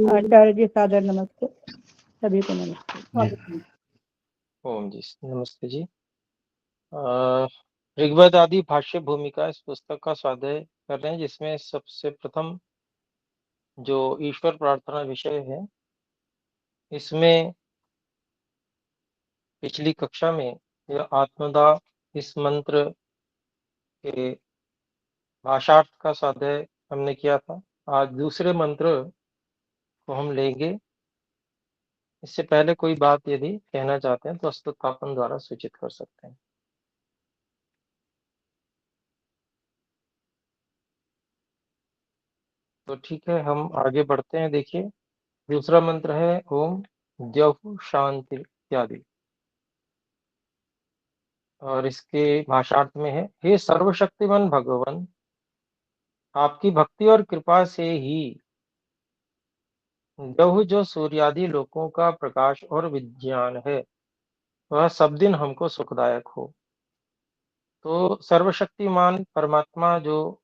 आचार्य जी सादर नमस्ते, सभी को नमस्ते। ओम जी, नमस्ते जी। ऋग्वेद आदि भाष्य भूमिका इस पुस्तक का स्वाध्याय कर रहे हैं, जिसमें सबसे प्रथम जो ईश्वर प्रार्थना विषय है, इसमें पिछली कक्षा में यह आत्मदा इस मंत्र के भाषार्थ का स्वाध्याय हमने किया था। आज दूसरे मंत्र को हम लेंगे। इससे पहले कोई बात यदि कहना चाहते हैं तो हस्तस्थापन द्वारा सूचित कर सकते हैं। तो ठीक है, हम आगे बढ़ते हैं। देखिए, दूसरा मंत्र है ओम द्यौः शांति इत्यादि, और इसके भाषार्थ में है, हे सर्वशक्तिमान भगवान, आपकी भक्ति और कृपा से ही द्यौः जो सूर्यादि लोकों का प्रकाश और विज्ञान है, वह सब दिन हमको सुखदायक हो। तो सर्वशक्तिमान परमात्मा जो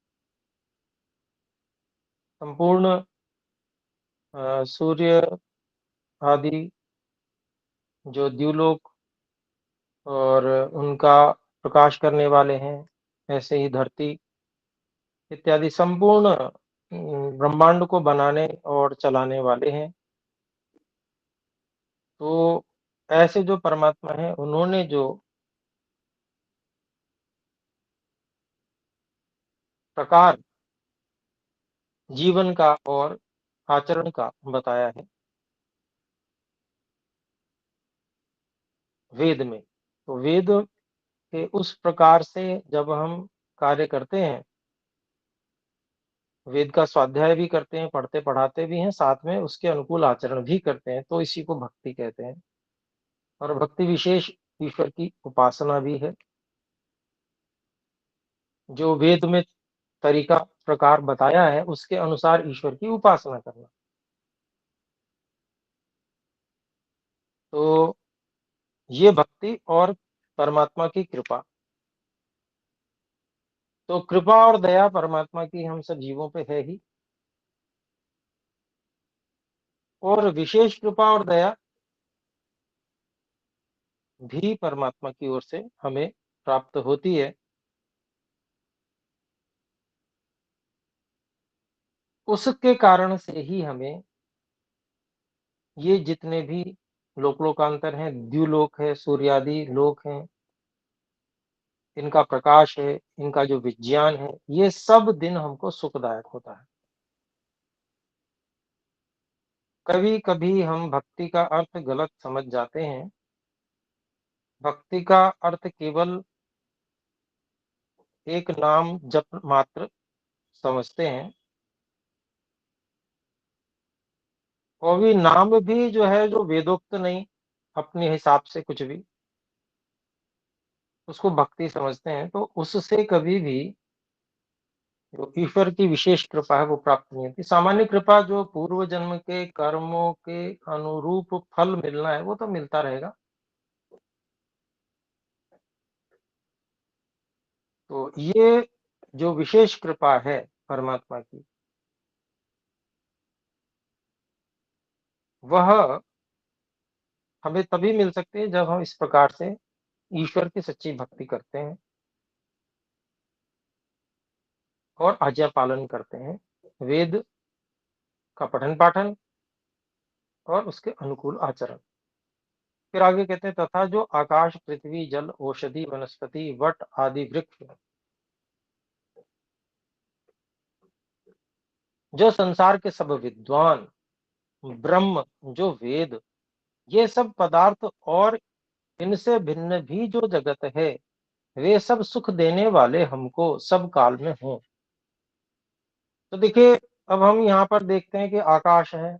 संपूर्ण सूर्य आदि जो द्युलोक और उनका प्रकाश करने वाले हैं, ऐसे ही धरती इत्यादि संपूर्ण ब्रह्मांड को बनाने और चलाने वाले हैं। तो ऐसे जो परमात्मा हैं, उन्होंने जो प्रकार जीवन का और आचरण का बताया है वेद में, तो वेद के उस प्रकार से जब हम कार्य करते हैं, वेद का स्वाध्याय भी करते हैं, पढ़ते पढ़ाते भी हैं, साथ में उसके अनुकूल आचरण भी करते हैं, तो इसी को भक्ति कहते हैं। और भक्ति विशेष ईश्वर की उपासना भी है, जो वेद में तरीका प्रकार बताया है उसके अनुसार ईश्वर की उपासना करना। तो ये भक्ति और परमात्मा की कृपा, तो कृपा और दया परमात्मा की हम सब जीवों पे है ही, और विशेष कृपा और दया भी परमात्मा की ओर से हमें प्राप्त होती है। उसके कारण से ही हमें ये जितने भी लोकांतर हैं, द्युलोक है, सूर्यादि लोक हैं, इनका प्रकाश है, इनका जो विज्ञान है, ये सब दिन हमको सुखदायक होता है। कभी कभी हम भक्ति का अर्थ गलत समझ जाते हैं। भक्ति का अर्थ केवल एक नाम जप मात्र समझते हैं, और भी नाम भी जो है जो वेदोक्त नहीं, अपने हिसाब से कुछ भी उसको भक्ति समझते हैं, तो उससे कभी भी जो ईश्वर की विशेष कृपा है वो प्राप्त नहीं होती। सामान्य कृपा जो पूर्व जन्म के कर्मों के अनुरूप फल मिलना है, वो तो मिलता रहेगा। तो ये जो विशेष कृपा है परमात्मा की, वह हमें तभी मिल सकती है जब हम इस प्रकार से ईश्वर की सच्ची भक्ति करते हैं और आज्ञा पालन करते हैं, वेद का पठन पाठन और उसके अनुकूल आचरण। फिर आगे कहते हैं, तथा जो आकाश पृथ्वी जल औषधि वनस्पति वट आदि वृक्ष, जो संसार के सब विद्वान, ब्रह्म जो वेद, ये सब पदार्थ और इनसे भिन्न भी जो जगत है, वे सब सुख देने वाले हमको सब काल में हों। तो देखिए, अब हम यहाँ पर देखते हैं कि आकाश है,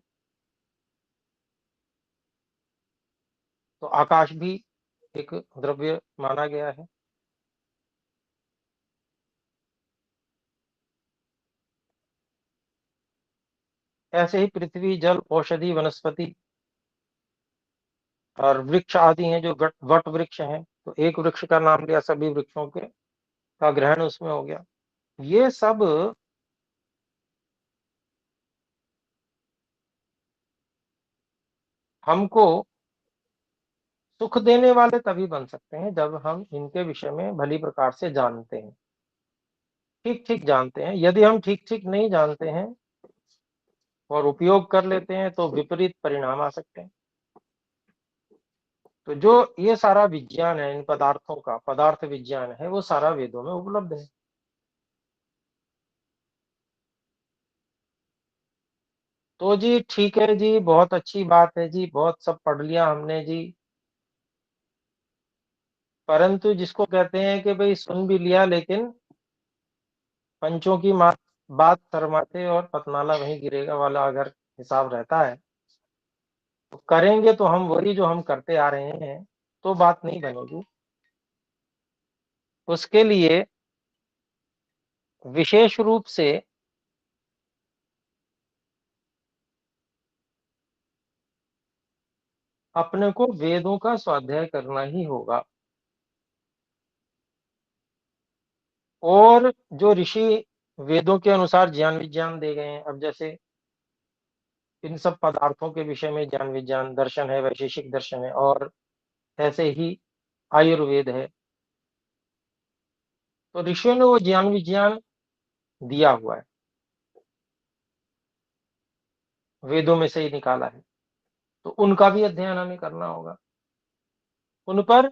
तो आकाश भी एक द्रव्य माना गया है। ऐसे ही पृथ्वी जल औषधि वनस्पति और वृक्ष आदि हैं, जो वट वृक्ष हैं, तो एक वृक्ष का नाम लिया सभी वृक्षों के, का ग्रहण उसमें हो गया। ये सब हमको सुख देने वाले तभी बन सकते हैं जब हम इनके विषय में भली प्रकार से जानते हैं, ठीक ठीक जानते हैं। यदि हम ठीक ठीक नहीं जानते हैं और उपयोग कर लेते हैं तो विपरीत परिणाम आ सकते हैं। तो जो ये सारा विज्ञान है इन पदार्थों का, पदार्थ विज्ञान है, वो सारा वेदों में उपलब्ध है। तो जी ठीक है जी, बहुत अच्छी बात है जी, बहुत सब पढ़ लिया हमने जी। परंतु जिसको कहते हैं कि भाई सुन भी लिया, लेकिन पंचों की बात शर्माते और पतनाला वहीं गिरेगा वाला अगर हिसाब रहता है, तो करेंगे तो हम वही जो हम करते आ रहे हैं, तो बात नहीं बनेगी। उसके लिए विशेष रूप से अपने को वेदों का स्वाध्याय करना ही होगा। और जो ऋषि वेदों के अनुसार ज्ञान विज्ञान दे गए हैं, अब जैसे इन सब पदार्थों के विषय में ज्ञान विज्ञान दर्शन है, वैशेषिक दर्शन है, और ऐसे ही आयुर्वेद है। तो ऋषियों ने वो ज्ञान विज्ञान दिया हुआ है, वेदों में से ही निकाला है। तो उनका भी अध्ययन हमें करना होगा, उन पर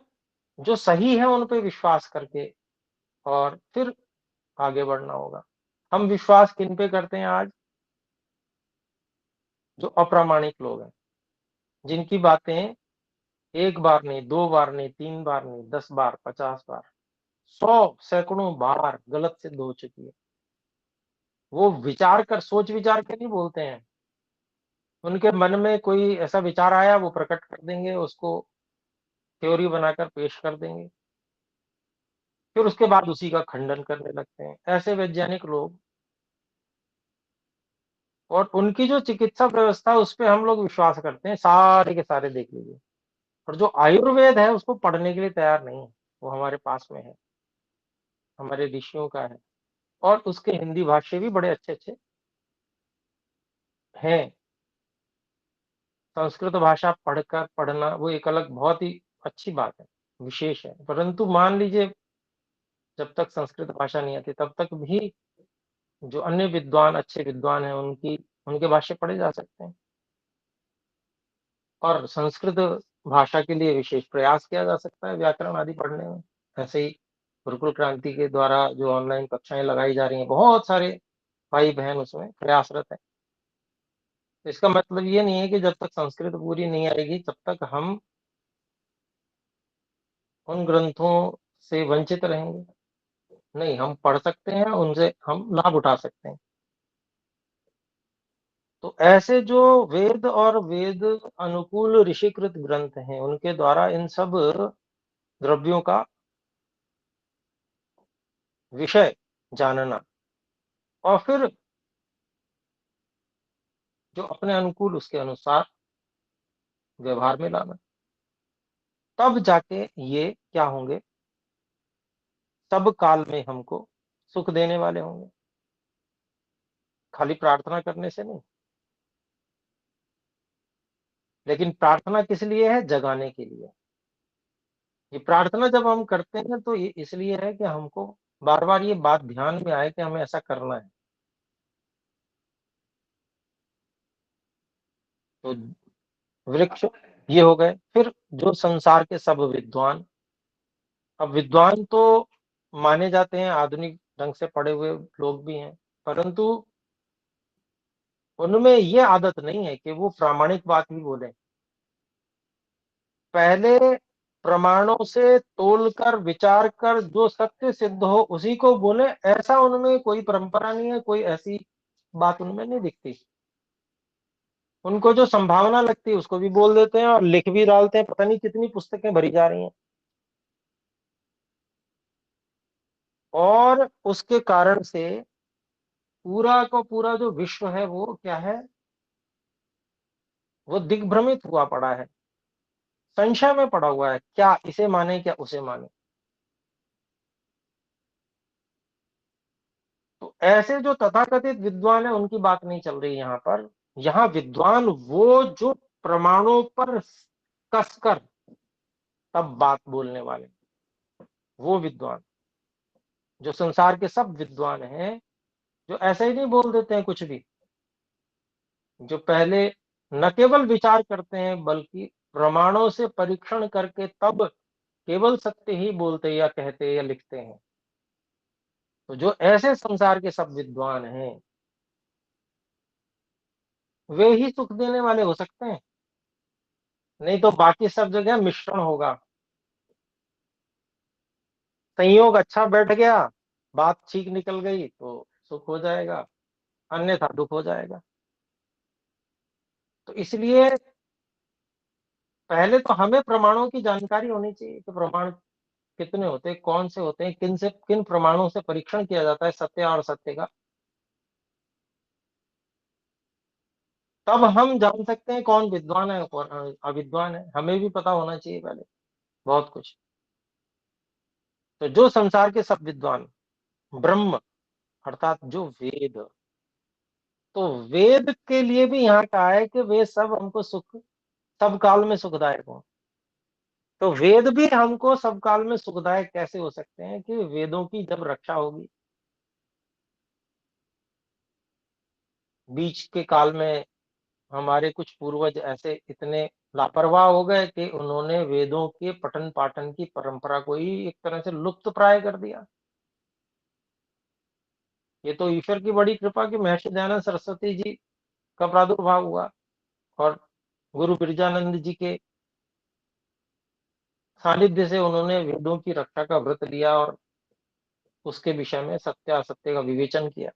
जो सही है उन पर विश्वास करके और फिर आगे बढ़ना होगा। हम विश्वास किन पे करते हैं आज? जो अप्रामाणिक लोग हैं, जिनकी बातें एक बार नहीं, दो बार नहीं, तीन बार नहीं, 10 बार, 50 बार, 100 सैकड़ों बार गलत सिद्ध हो चुकी है। वो विचार कर, सोच विचार के नहीं बोलते हैं। उनके मन में कोई ऐसा विचार आया, वो प्रकट कर देंगे, उसको थ्योरी बनाकर पेश कर देंगे, फिर उसके बाद उसी का खंडन करने लगते हैं। ऐसे वैज्ञानिक लोग, और उनकी जो चिकित्सा व्यवस्था है उस पे हम लोग विश्वास करते हैं, सारे के सारे देख लीजिए। और जो आयुर्वेद है उसको पढ़ने के लिए तैयार नहीं है। वो हमारे पास में है, हमारे ऋषियों का है, और उसके हिंदी भाष्य भी बड़े अच्छे अच्छे हैं। संस्कृत भाषा पढ़ना वो एक अलग बहुत ही अच्छी बात है, विशेष है। परंतु मान लीजिए जब तक संस्कृत भाषा नहीं आती तब तक भी जो अन्य विद्वान, अच्छे विद्वान हैं, उनके भाष्य पढ़े जा सकते हैं। और संस्कृत भाषा के लिए विशेष प्रयास किया जा सकता है व्याकरण आदि पढ़ने में। ऐसे ही गुरुकुल क्रांति के द्वारा जो ऑनलाइन कक्षाएं लगाई जा रही हैं, बहुत सारे भाई बहन उसमें प्रयासरत हैं। तो इसका मतलब ये नहीं है कि जब तक संस्कृत पूरी नहीं आएगी तब तक हम उन ग्रंथों से वंचित रहेंगे। नहीं, हम पढ़ सकते हैं, उनसे हम लाभ उठा सकते हैं। तो ऐसे जो वेद और वेद अनुकूल ऋषिकृत ग्रंथ हैं, उनके द्वारा इन सब द्रव्यों का विषय जानना और फिर जो अपने अनुकूल उसके अनुसार व्यवहार में लाना, तब जाके ये क्या होंगे, सब काल में हमको सुख देने वाले होंगे। खाली प्रार्थना करने से नहीं। लेकिन प्रार्थना किस लिए है? जगाने के लिए। ये प्रार्थना जब हम करते हैं तो ये इसलिए है कि हमको बार बार ये बात ध्यान में आए कि हमें ऐसा करना है। तो वृक्ष ये हो गए। फिर जो संसार के सब विद्वान, अब विद्वान तो माने जाते हैं, आधुनिक ढंग से पढ़े हुए लोग भी हैं, परंतु उनमें ये आदत नहीं है कि वो प्रामाणिक बात ही बोले। पहले प्रमाणों से तोलकर विचार कर जो सत्य सिद्ध हो उसी को बोले, ऐसा उनमें कोई परंपरा नहीं है, कोई ऐसी बात उनमें नहीं दिखती। उनको जो संभावना लगती है उसको भी बोल देते हैं और लिख भी डालते हैं, पता नहीं कितनी पुस्तकें भरी जा रही हैं। और उसके कारण से पूरा का पूरा जो विश्व है वो क्या है, वो दिग्भ्रमित हुआ पड़ा है, संशय में पड़ा हुआ है, क्या इसे माने क्या उसे माने। ऐसे जो तथाकथित विद्वान है उनकी बात नहीं चल रही यहाँ पर। यहाँ विद्वान वो जो प्रमाणों पर कसकर तब बात बोलने वाले, वो विद्वान, जो संसार के सब विद्वान हैं, जो ऐसे ही नहीं बोल देते हैं कुछ भी, जो पहले न केवल विचार करते हैं बल्कि प्रमाणों से परीक्षण करके तब केवल सत्य ही बोलते या कहते या लिखते हैं। तो जो ऐसे संसार के सब विद्वान हैं, वे ही सुख देने वाले हो सकते हैं, नहीं तो बाकी सब जगह मिश्रण होगा। संयोग अच्छा बैठ गया, बात ठीक निकल गई तो सुख हो जाएगा, अन्यथा दुख हो जाएगा। तो इसलिए पहले तो हमें प्रमाणों की जानकारी होनी चाहिए कि प्रमाण कितने होते हैं, कौन से होते हैं, किन प्रमाणों से परीक्षण किया जाता है सत्य और असत्य का। तब हम जान सकते हैं कौन विद्वान है कौन अविद्वान है। हमें भी पता होना चाहिए पहले बहुत कुछ। तो जो संसार के सब विद्वान, ब्रह्म अर्थात जो वेद, तो वेद के लिए भी यहाँ कहा है कि वे सब हमको सुख सब काल में सुखदायक हो। तो वेद भी हमको सब काल में सुखदायक कैसे हो सकते हैं कि वेदों की जब रक्षा होगी। बीच के काल में हमारे कुछ पूर्वज ऐसे इतने लापरवाह हो गए कि उन्होंने वेदों के पठन पाठन की परंपरा को ही एक तरह से लुप्त प्राय कर दिया। ये तो ईश्वर की बड़ी कृपा कि महर्षि दयानंद सरस्वती जी का प्रादुर्भाव हुआ और गुरु बिरजानंद जी के सानिध्य से उन्होंने वेदों की रक्षा का व्रत लिया और उसके विषय में सत्य असत्य का विवेचन किया।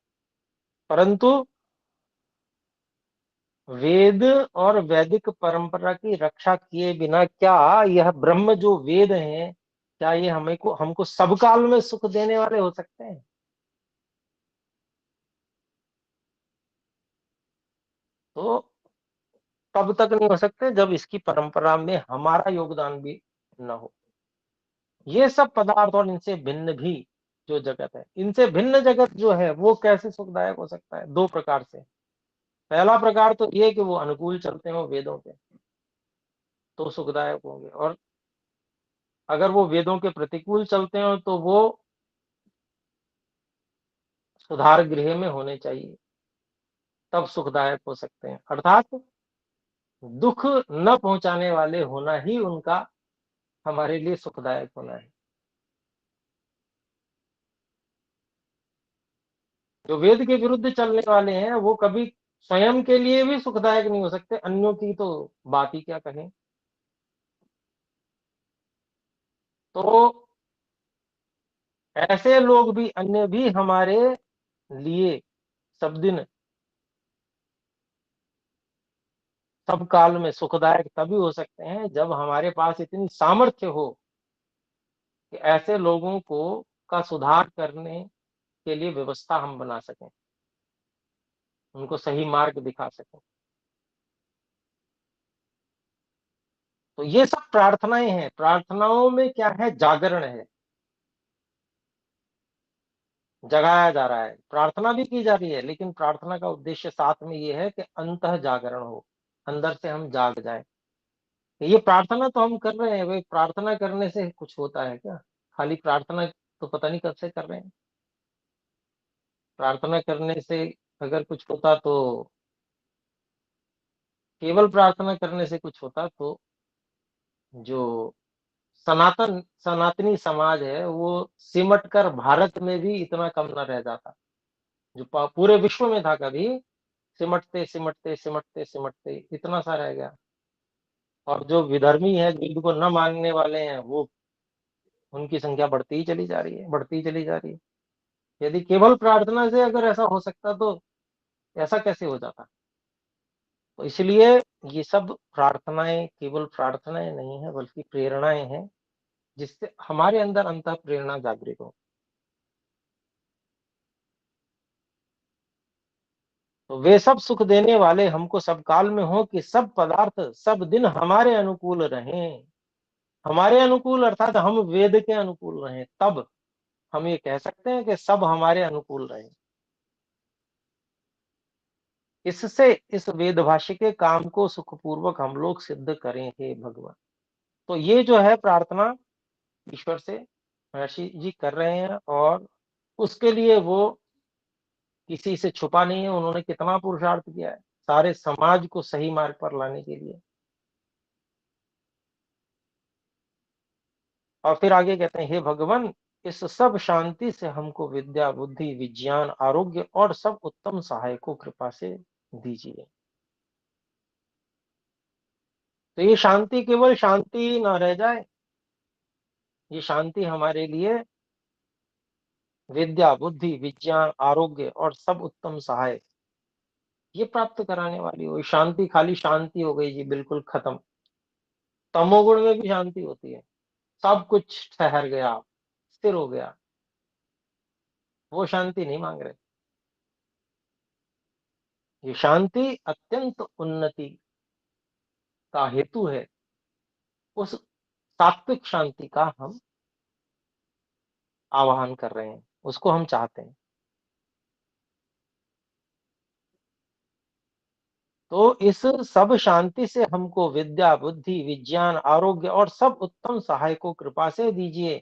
परंतु वेद और वैदिक परंपरा की रक्षा किए बिना क्या यह ब्रह्म जो वेद हैं, क्या ये हमको सब काल में सुख देने वाले हो सकते हैं? तो तब तक नहीं हो सकते जब इसकी परंपरा में हमारा योगदान भी न हो। ये सब पदार्थ और इनसे भिन्न भी जो जगत है, इनसे भिन्न जगत जो है वो कैसे सुखदायक हो सकता है? दो प्रकार से। पहला प्रकार तो ये कि वो अनुकूल चलते हो वेदों के, तो सुखदायक होंगे, और अगर वो वेदों के प्रतिकूल चलते हो तो वो सुधार गृह में होने चाहिए, तब सुखदायक हो सकते हैं। अर्थात दुख न पहुंचाने वाले होना ही उनका हमारे लिए सुखदायक होना है। जो वेद के विरुद्ध चलने वाले हैं वो कभी स्वयं के लिए भी सुखदायक नहीं हो सकते, अन्यों की तो बात ही क्या कहें। तो ऐसे लोग भी, अन्य भी हमारे लिए सब दिन सब काल में सुखदायक तभी हो सकते हैं जब हमारे पास इतनी सामर्थ्य हो कि ऐसे लोगों को का सुधार करने के लिए व्यवस्था हम बना सकें, उनको सही मार्ग दिखा सकें। तो ये सब प्रार्थनाएं हैं। प्रार्थनाओं में क्या है? जागरण है, जगाया जा रहा है। प्रार्थना भी की जा रही है, लेकिन प्रार्थना का उद्देश्य साथ में ये है कि अंतः जागरण हो, अंदर से हम जाग जाए। ये प्रार्थना तो हम कर रहे हैं, भाई प्रार्थना करने से कुछ होता है क्या? खाली प्रार्थना तो पता नहीं कब से कर रहे हैं। प्रार्थना करने से अगर कुछ होता तो, केवल प्रार्थना करने से कुछ होता तो जो सनातनी समाज है वो सिमट कर भारत में भी इतना कम न रह जाता जो पूरे विश्व में था। कभी सिमटते सिमटते सिमटते सिमटते इतना सा रह गया, और जो विधर्मी है, जो इनको न मानने वाले हैं, वो उनकी संख्या बढ़ती ही चली जा रही है, बढ़ती ही चली जा रही है। यदि केवल प्रार्थना से अगर ऐसा हो सकता तो ऐसा कैसे हो जाता? तो इसलिए ये सब प्रार्थनाएं केवल प्रार्थनाएं नहीं है बल्कि प्रेरणाएं हैं, जिससे हमारे अंदर अंतः प्रेरणा जागृत हो। तो वे सब सुख देने वाले हमको सब काल में हो कि सब पदार्थ सब दिन हमारे अनुकूल रहें। हमारे अनुकूल अर्थात हम वेद के अनुकूल रहें, तब हम ये कह सकते हैं कि सब हमारे अनुकूल रहे। इससे इस वेद भाष्य के काम को सुखपूर्वक हम लोग सिद्ध करें हे भगवान। तो ये जो है प्रार्थना ईश्वर से महर्षि जी कर रहे हैं, और उसके लिए वो किसी से छुपा नहीं है, उन्होंने कितना पुरुषार्थ किया है सारे समाज को सही मार्ग पर लाने के लिए। और फिर आगे कहते हैं, हे भगवान, इस सब शांति से हमको विद्या, बुद्धि, विज्ञान, आरोग्य और सब उत्तम सहायकों कृपा से दीजिए। तो ये शांति केवल शांति न रह जाए, ये शांति हमारे लिए विद्या, बुद्धि, विज्ञान, आरोग्य और सब उत्तम सहाय ये प्राप्त कराने वाली हो। शांति खाली शांति हो गई जी, बिल्कुल खत्म। तमोगुण में भी शांति होती है, सब कुछ ठहर गया, स्थिर हो गया, वो शांति नहीं मांग रहे। ये शांति अत्यंत उन्नति का हेतु है, उस सात्विक शांति का हम आवाहन कर रहे हैं, उसको हम चाहते हैं। तो इस सब शांति से हमको विद्या, बुद्धि, विज्ञान, आरोग्य और सब उत्तम सहायकों कृपा से दीजिए,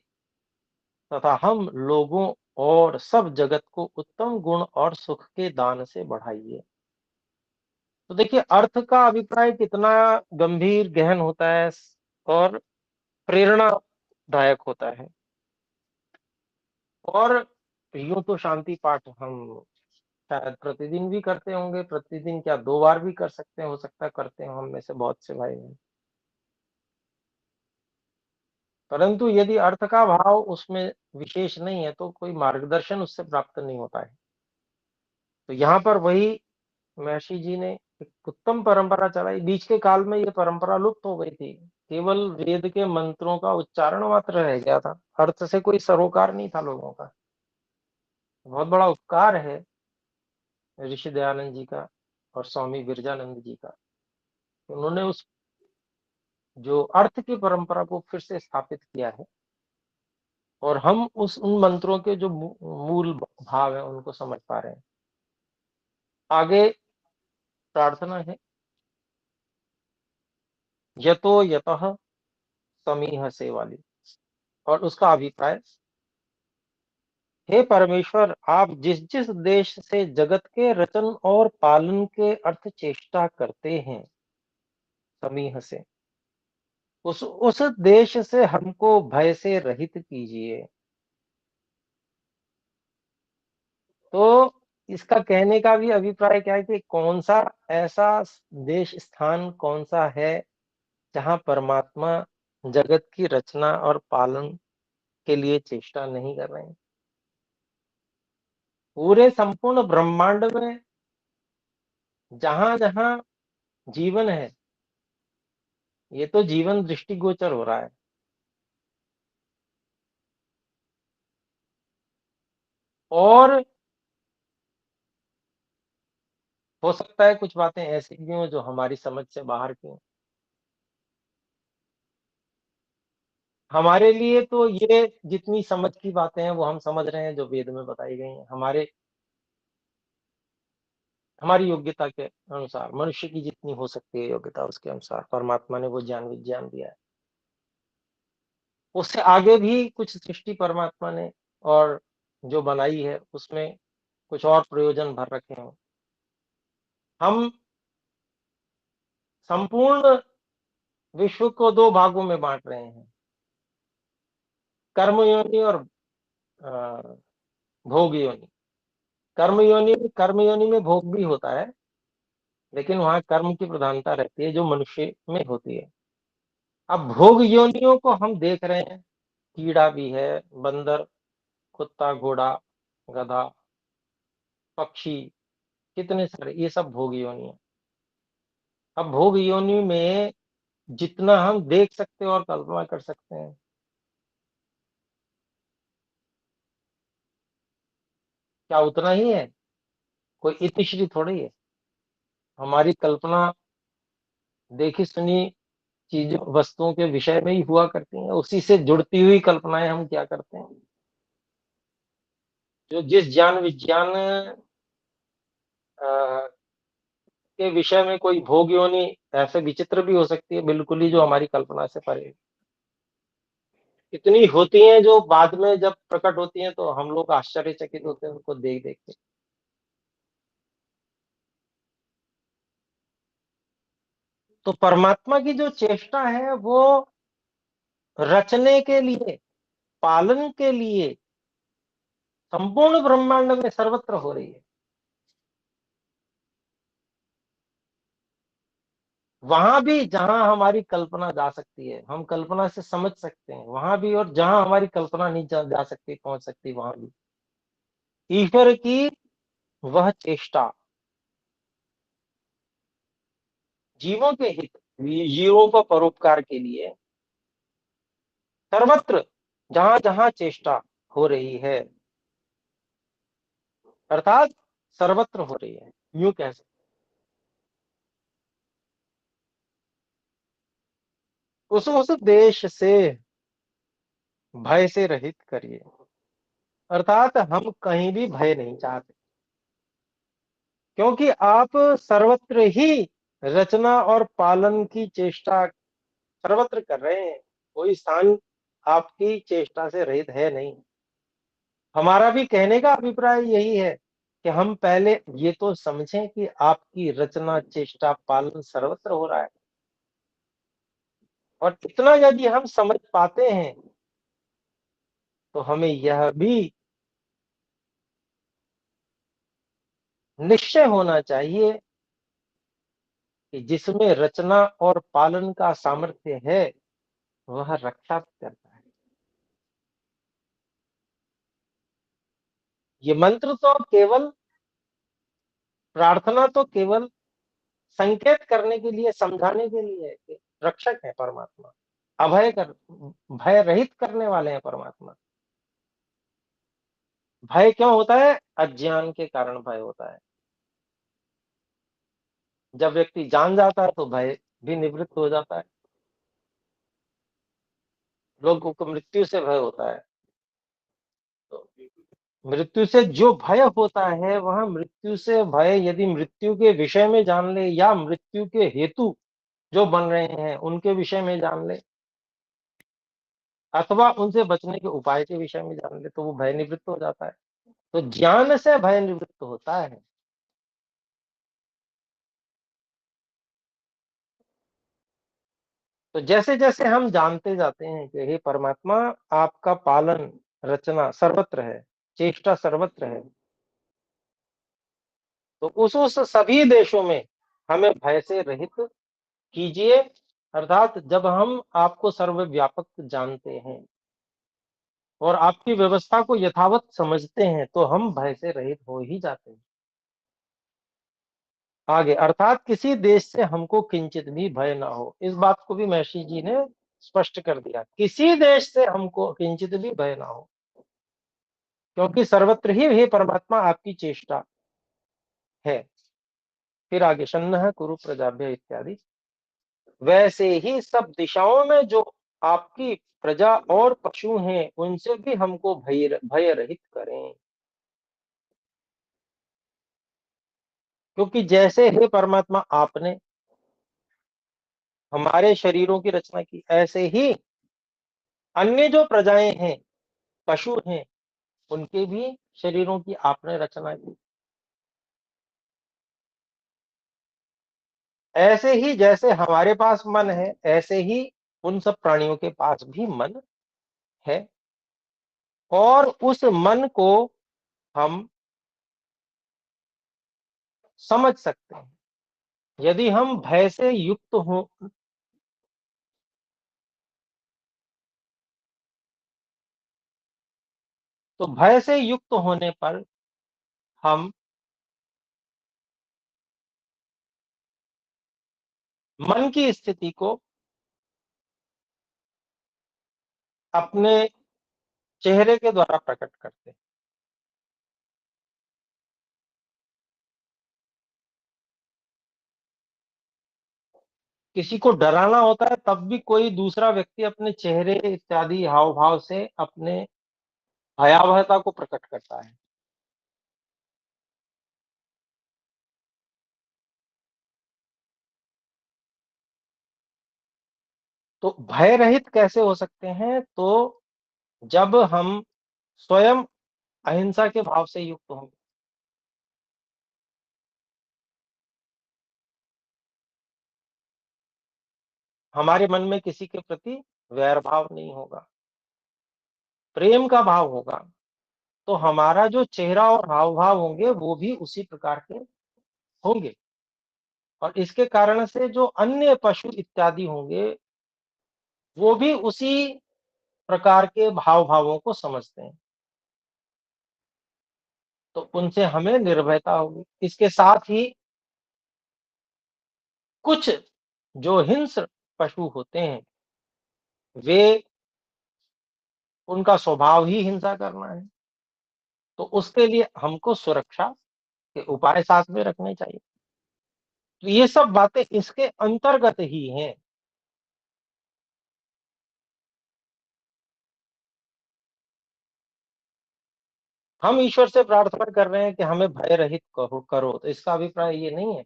तथा हम लोगों और सब जगत को उत्तम गुण और सुख के दान से बढ़ाइए। तो देखिए, अर्थ का अभिप्राय कितना गंभीर गहन होता है और प्रेरणादायक होता है। और यूं तो शांति पाठ हम शायद प्रतिदिन भी करते होंगे, प्रतिदिन क्या 2 बार भी कर सकते हैं, हो सकता है करते हो हम में से बहुत से भाई बहन। परंतु यदि अर्थ का भाव उसमें विशेष नहीं है तो कोई मार्गदर्शन उससे प्राप्त नहीं होता है। तो यहाँ पर वही महर्षि जी ने एक उत्तम परंपरा चलाई। बीच के काल में ये परंपरा लुप्त हो गई थी, केवल वेद के मंत्रों का उच्चारण मात्र रह गया था, अर्थ से कोई सरोकार नहीं था लोगों का। बहुत बड़ा उपकार है ऋषि दयानंद जी का और स्वामी विरजानंद जी का, उन्होंने उस जो अर्थ की परंपरा को फिर से स्थापित किया है, और हम उन मंत्रों के जो मूल भाव है उनको समझ पा रहे हैं। आगे प्रार्थना है, यतो यतः समीहसे वाली, और उसका अभिप्राय, हे परमेश्वर, आप जिस जिस देश से जगत के रचन और पालन के अर्थ चेष्टा करते हैं, समीह से, उस देश से हमको भय से रहित कीजिए। तो इसका कहने का भी अभिप्राय क्या है कि कौन सा ऐसा देश स्थान कौन सा है जहां परमात्मा जगत की रचना और पालन के लिए चेष्टा नहीं कर रहे हैं। पूरे संपूर्ण ब्रह्मांड में जहां जहां जीवन है, ये तो जीवन दृष्टिगोचर हो रहा है। और हो सकता है कुछ बातें ऐसी भी हों जो हमारी समझ से बाहर की हों। हमारे लिए तो ये जितनी समझ की बातें हैं वो हम समझ रहे हैं, जो वेद में बताई गई हैं, हमारी योग्यता के अनुसार, मनुष्य की जितनी हो सकती है योग्यता उसके अनुसार परमात्मा ने वो ज्ञान विज्ञान दिया है। उससे आगे भी कुछ सृष्टि परमात्मा ने और जो बनाई है उसमें कुछ और प्रयोजन भर रखे हैं। हम संपूर्ण विश्व को 2 भागों में बांट रहे हैं, कर्म योनि और अ, भोग योनि। कर्म योनि में भोग भी होता है, लेकिन वहां कर्म की प्रधानता रहती है जो मनुष्य में होती है। अब भोग योनियों को हम देख रहे हैं, कीड़ा भी है, बंदर, कुत्ता, घोड़ा, गधा, पक्षी, कितने सारे, ये सब भोग योनि है। अब भोग योनि में जितना हम देख सकते हैं और कल्पना कर सकते हैं, क्या उतना ही है? कोई इतिश्री थोड़ी है। हमारी कल्पना देखी सुनी चीजों वस्तुओं के विषय में ही हुआ करती हैं, उसी से जुड़ती हुई कल्पनाएं हम क्या करते हैं। जो जिस ज्ञान विज्ञान के विषय में कोई भोग योनि ऐसे विचित्र भी हो सकती है, बिल्कुल ही जो हमारी कल्पना से परे है। इतनी होती हैं जो बाद में जब प्रकट होती हैं तो हम लोग आश्चर्यचकित होते हैं उनको देख-देख के। तो परमात्मा की जो चेष्टा है वो रचने के लिए, पालन के लिए संपूर्ण ब्रह्मांड में सर्वत्र हो रही है। वहां भी जहां हमारी कल्पना जा सकती है, हम कल्पना से समझ सकते हैं, वहां भी, और जहां हमारी कल्पना नहीं जा सकती, पहुंच सकती, वहां भी ईश्वर की वह चेष्टा जीवों के हित, जीवों को परोपकार के लिए सर्वत्र जहां जहां चेष्टा हो रही है, अर्थात सर्वत्र हो रही है, यूं कह सकते। उस देश से भय से रहित करिए, अर्थात हम कहीं भी भय नहीं चाहते, क्योंकि आप सर्वत्र ही रचना और पालन की चेष्टा सर्वत्र कर रहे हैं। कोई स्थान आपकी चेष्टा से रहित है नहीं। हमारा भी कहने का अभिप्राय यही है कि हम पहले ये तो समझें कि आपकी रचना, चेष्टा, पालन सर्वत्र हो रहा है, और इतना यदि हम समझ पाते हैं तो हमें यह भी निश्चय होना चाहिए कि जिसमें रचना और पालन का सामर्थ्य है वह रक्षा भी करता है। ये मंत्र तो केवल, प्रार्थना तो केवल संकेत करने के लिए, समझाने के लिए है कि रक्षक है परमात्मा, अभय कर, भय रहित करने वाले हैं परमात्मा। भय क्यों होता है? अज्ञान के कारण भय होता है। जब व्यक्ति जान जाता है तो भय भी निवृत्त हो जाता है। लोगों को मृत्यु से भय होता है, तो मृत्यु से जो भय होता है, वह मृत्यु से भय यदि मृत्यु के विषय में जान ले, या मृत्यु के हेतु जो बन रहे हैं उनके विषय में जान ले, अथवा उनसे बचने के उपाय के विषय में जान ले, तो वो भय निवृत्त हो जाता है। तो ज्ञान से भय निवृत्त होता है। तो जैसे जैसे हम जानते जाते हैं कि हे परमात्मा, आपका पालन, रचना सर्वत्र है, चेष्टा सर्वत्र है, तो उस सभी देशों में हमें भय से रहित कीजिए। अर्थात जब हम आपको सर्वव्यापक जानते हैं और आपकी व्यवस्था को यथावत समझते हैं तो हम भय से रहित हो ही जाते हैं। आगे, अर्थात किसी देश से हमको किंचित भी भय ना हो। इस बात को भी महर्षि जी ने स्पष्ट कर दिया, किसी देश से हमको किंचित भी भय ना हो, क्योंकि सर्वत्र ही हे परमात्मा आपकी चेष्टा है। फिर आगे, शन्नः कुरु प्रजाभ्य इत्यादि, वैसे ही सब दिशाओं में जो आपकी प्रजा और पशु हैं उनसे भी हमको भय रहित करें। क्योंकि जैसे हे परमात्मा आपने हमारे शरीरों की रचना की, ऐसे ही अन्य जो प्रजाएं हैं, पशु हैं, उनके भी शरीरों की आपने रचना की। ऐसे ही जैसे हमारे पास मन है, ऐसे ही उन सब प्राणियों के पास भी मन है, और उस मन को हम समझ सकते हैं। यदि हम भय से युक्त हो, तो भय से युक्त होने पर हम मन की स्थिति को अपने चेहरे के द्वारा प्रकट करते हैं। किसी को डराना होता है तब भी कोई दूसरा व्यक्ति अपने चेहरे इत्यादि हाव भाव से अपने भयावहता को प्रकट करता है। तो भय रहित कैसे हो सकते हैं? तो जब हम स्वयं अहिंसा के भाव से युक्त होंगे। हमारे मन में किसी के प्रति वैर भाव नहीं होगा, प्रेम का भाव होगा, तो हमारा जो चेहरा और हाव-भाव होंगे वो भी उसी प्रकार के होंगे। और इसके कारण से जो अन्य पशु इत्यादि होंगे, वो भी उसी प्रकार के भाव-भावों को समझते हैं। तो उनसे हमें निर्भयता होगी। इसके साथ ही कुछ जो हिंस्र पशु होते हैं, वे उनका स्वभाव ही हिंसा करना है। तो उसके लिए हमको सुरक्षा के उपाय साथ में रखने चाहिए। तो ये सब बातें इसके अंतर्गत ही हैं। हम ईश्वर से प्रार्थना कर रहे हैं कि हमें भय रहित करो, तो इसका अभिप्राय ये नहीं है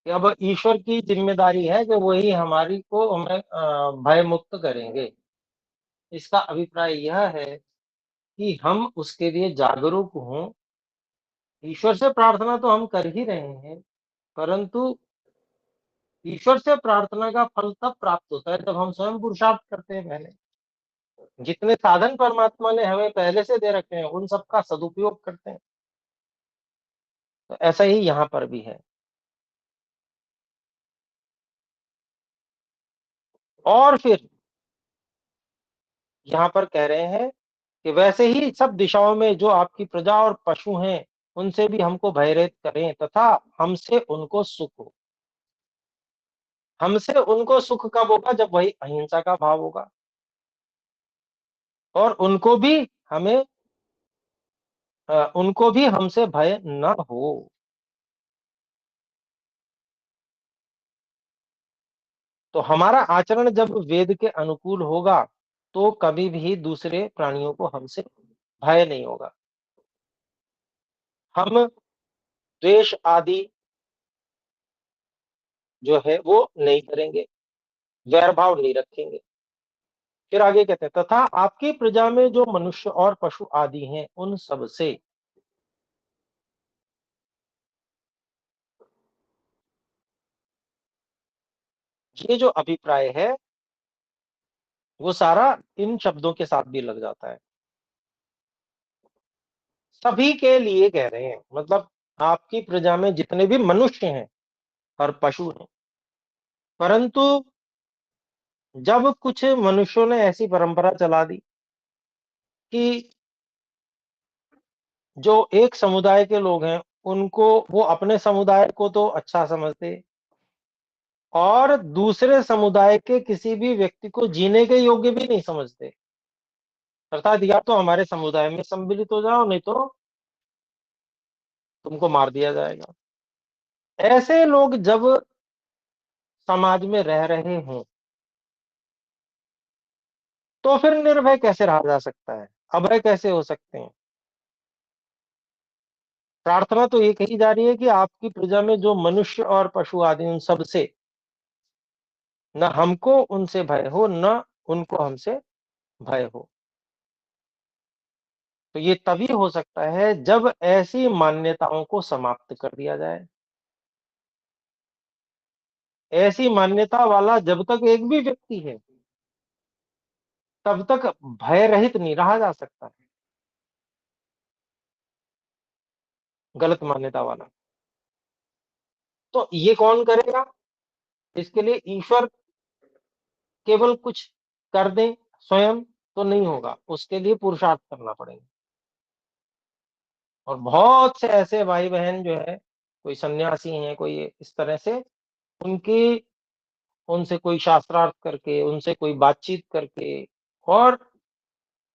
कि अब ईश्वर की ज़िम्मेदारी है कि वही हमारी को हमें भय मुक्त करेंगे। इसका अभिप्राय यह है कि हम उसके लिए जागरूक हों। ईश्वर से प्रार्थना तो हम कर ही रहे हैं, परंतु ईश्वर से प्रार्थना का फल तब प्राप्त होता है जब हम स्वयं पुरुषार्थ करते हैं पहले। जितने साधन परमात्मा ने हमें पहले से दे रखे हैं, उन सबका सदुपयोग करते हैं। तो ऐसा ही यहाँ पर भी है। और फिर यहाँ पर कह रहे हैं कि वैसे ही सब दिशाओं में जो आपकी प्रजा और पशु हैं, उनसे भी हमको भयरहित करें तथा हमसे उनको सुख हो। हमसे उनको सुख कब होगा? जब वही अहिंसा का भाव होगा और हमें उनको भी हमसे भय न हो। तो हमारा आचरण जब वेद के अनुकूल होगा, तो कभी भी दूसरे प्राणियों को हमसे भय नहीं होगा। हम द्वेष आदि जो है वो नहीं करेंगे, वैर भाव नहीं रखेंगे। फिर आगे कहते हैं तथा आपकी प्रजा में जो मनुष्य और पशु आदि हैं, उन सब से ये जो अभिप्राय है, वो सारा इन शब्दों के साथ भी लग जाता है। सभी के लिए कह रहे हैं, मतलब आपकी प्रजा में जितने भी मनुष्य हैं और पशु हैं। परंतु जब कुछ मनुष्यों ने ऐसी परंपरा चला दी कि जो एक समुदाय के लोग हैं, उनको वो अपने समुदाय को तो अच्छा समझते और दूसरे समुदाय के किसी भी व्यक्ति को जीने के योग्य भी नहीं समझते। अर्थात या तो हमारे समुदाय में सम्मिलित हो जाओ, नहीं तो तुमको मार दिया जाएगा। ऐसे लोग जब समाज में रह रहे हों, तो फिर निर्भय कैसे रहा जा सकता है? अभय कैसे हो सकते हैं? प्रार्थना तो ये कही जा रही है कि आपकी प्रजा में जो मनुष्य और पशु आदि उन सब से न हमको उनसे भय हो, न उनको हमसे भय हो। तो ये तभी हो सकता है जब ऐसी मान्यताओं को समाप्त कर दिया जाए। ऐसी मान्यता वाला जब तक एक भी व्यक्ति है, तब तक भय रहित नहीं रहा जा सकता। गलत मान्यता वाला। तो ये कौन करेगा? इसके लिए ईश्वर केवल कुछ कर दे स्वयं तो नहीं होगा, उसके लिए पुरुषार्थ करना पड़ेगा। और बहुत से ऐसे भाई-बहन जो है, कोई सन्यासी हैं, कोई इस तरह से उनकी उनसे कोई शास्त्रार्थ करके, उनसे कोई बातचीत करके और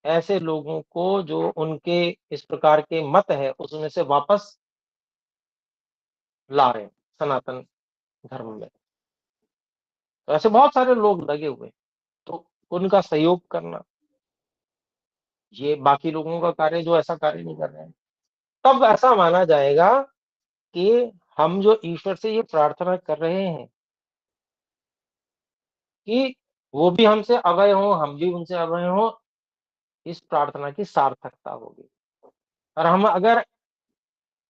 ऐसे लोगों को जो उनके इस प्रकार के मत है, उसमें से वापस ला रहे हैं सनातन धर्म में। तो ऐसे बहुत सारे लोग लगे हुए हैं, तो उनका सहयोग करना, ये बाकी लोगों का कार्य जो ऐसा कार्य नहीं कर रहे हैं। तब ऐसा माना जाएगा कि हम जो ईश्वर से ये प्रार्थना कर रहे हैं कि वो भी हमसे अभय हो, हम भी उनसे अभय हो, इस प्रार्थना की सार्थकता होगी। और हम अगर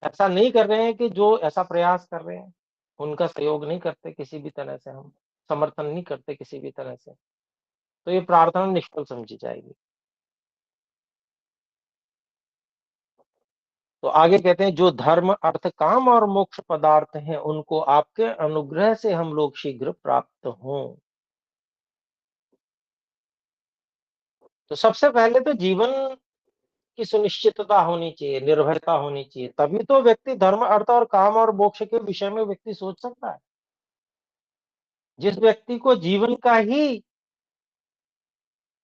ऐसा नहीं कर रहे हैं कि जो ऐसा प्रयास कर रहे हैं, उनका सहयोग नहीं करते किसी भी तरह से, हम समर्थन नहीं करते किसी भी तरह से, तो ये प्रार्थना निष्फल समझी जाएगी। तो आगे कहते हैं, जो धर्म, अर्थ, काम और मोक्ष पदार्थ हैं, उनको आपके अनुग्रह से हम लोग शीघ्र प्राप्त हों। तो सबसे पहले तो जीवन की सुनिश्चितता होनी चाहिए, निर्भरता होनी चाहिए, तभी तो व्यक्ति धर्म, अर्थ और काम और मोक्ष के विषय में व्यक्ति सोच सकता है। जिस व्यक्ति को जीवन का ही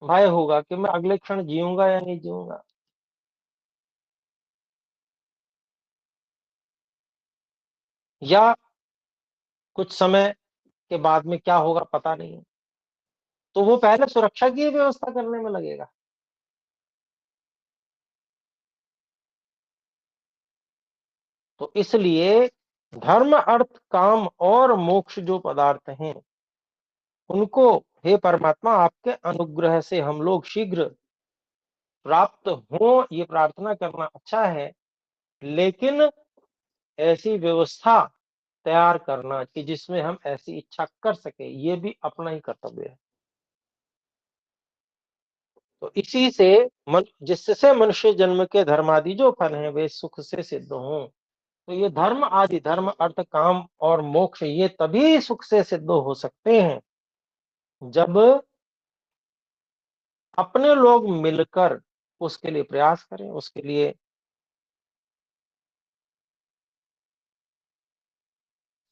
भय होगा कि मैं अगले क्षण जीऊंगा या नहीं जीऊंगा, या कुछ समय के बाद में क्या होगा पता नहीं है, तो वो पहले सुरक्षा की व्यवस्था करने में लगेगा। तो इसलिए धर्म, अर्थ, काम और मोक्ष जो पदार्थ हैं, उनको हे परमात्मा आपके अनुग्रह से हम लोग शीघ्र प्राप्त हो, ये प्रार्थना करना अच्छा है, लेकिन ऐसी व्यवस्था तैयार करना कि जिसमें हम ऐसी इच्छा कर सके, ये भी अपना ही कर्तव्य है। तो इसी से जिससे मनुष्य जन्म के धर्मादि जो फल हैं वे सुख से सिद्ध हों। तो ये धर्म आदि, धर्म, अर्थ, काम और मोक्ष, ये तभी सुख से सिद्ध हो सकते हैं जब अपने लोग मिलकर उसके लिए प्रयास करें, उसके लिए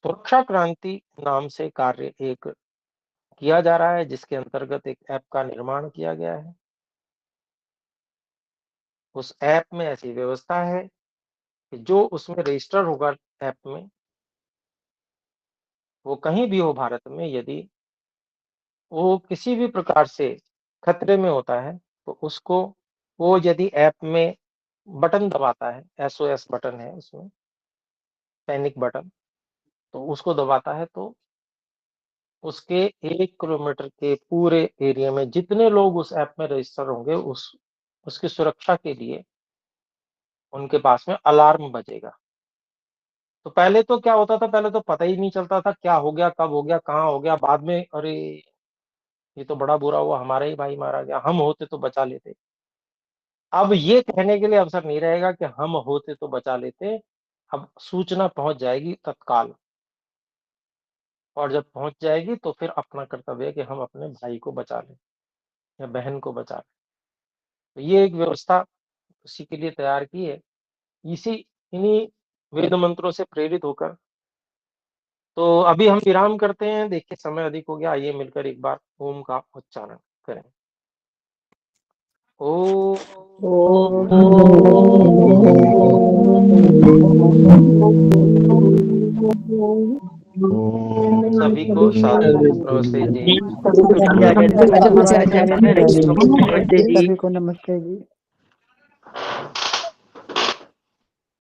सुरक्षा क्रांति नाम से कार्य एक किया जा रहा है, जिसके अंतर्गत एक ऐप का निर्माण किया गया है। उस ऐप में ऐसी व्यवस्था है कि जो उसमें रजिस्टर होगा ऐप में, वो कहीं भी हो भारत में, यदि वो किसी भी प्रकार से खतरे में होता है, तो उसको, वो यदि ऐप में बटन दबाता है, SOS बटन है उसमें, पैनिक बटन, तो उसको दबाता है, तो उसके 1 किलोमीटर के पूरे एरिया में जितने लोग उस ऐप में रजिस्टर होंगे, उसकी सुरक्षा के लिए उनके पास में अलार्म बजेगा। तो पहले तो क्या होता था, पहले तो पता ही नहीं चलता था क्या हो गया, कब हो गया, कहाँ हो गया, बाद में अरे ये तो बड़ा बुरा हुआ, हमारा ही भाई मारा गया, हम होते तो बचा लेते। अब ये कहने के लिए अवसर नहीं रहेगा कि हम होते तो बचा लेते, अब सूचना पहुंच जाएगी तत्काल, और जब पहुंच जाएगी तो फिर अपना कर्तव्य है कि हम अपने भाई को बचा लें या बहन को बचा लें। तो ये एक व्यवस्था उसी के लिए तैयार की है, इन्हीं वेद मंत्रों से प्रेरित होकर। तो अभी हम विराम करते हैं, देखिए समय अधिक हो गया, आइए मिलकर एक बार ओम का उच्चारण करें। ओम सभी को नमस्ते जी। सभी को नमस्ते जी।